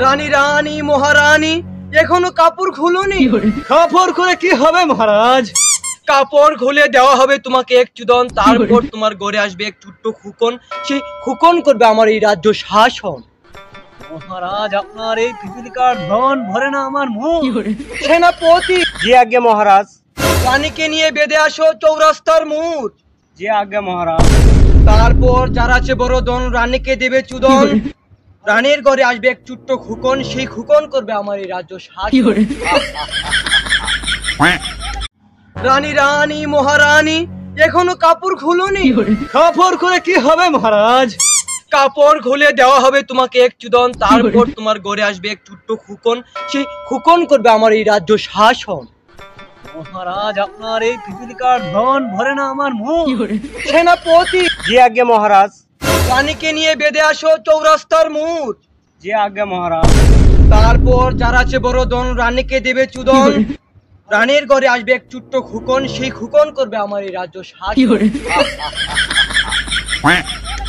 রানী রানী মহারানী এখনো কাপড় খুলোনি। কাপড় খুলে কি হবে মহারাজ? কাপড় খুলে দেওয়া হবে তোমাকে এক চুদন, তারপর তোমার ঘরে আসবে এক ছোট্ট খুকন, সেই খুকন করবে আমার এই রাজ্য শাসন। মহারাজ আপনার এই পিপিলিকার ধন ভরে না আমার মুখ। সেনাপতি জি আজ্ঞে মহারাজ। রানীকে নিয়ে বেঁধে আসো চৌরাস্তার মোড়। জি আজ্ঞে মহারাজ। তারপর যার আছে বড় দন রানীকে দেবে চুদন, রানীর ঘরে আসবে এক ছোট্ট খুকন, সেই খুকন করবে আমার এই রাজ্য শাসন। রানী রানী মহারানী এখনো কাপড় খুলোনি। কাপড় খুলে কি হবে মহারাজ? কাপড় খুলে দেওয়া হবে তোমাকে এক চুদন, তারপর তোমার ঘরে আসবে এক ছোট্ট খুকন, সেই খুকন করবে আমার এই রাজ্য শাসন। মহারাজ আপনার এই পিপিলিকার ধন ভরে না আমার মুখ। সেনাপতি জি আজ্ঞে মহারাজ। রানীকে নিয়ে বেঁধে আসো চৌরাস্তার মোড়। জি আজ্ঞে মহারাজ। তারপর যার আছে বড় দন রানীকে দেবে চুদন, রানীর ঘরে আসবে এক ছোট্ট খুকন, সেই খুকন করবে আমার এই রাজ্য শাসন।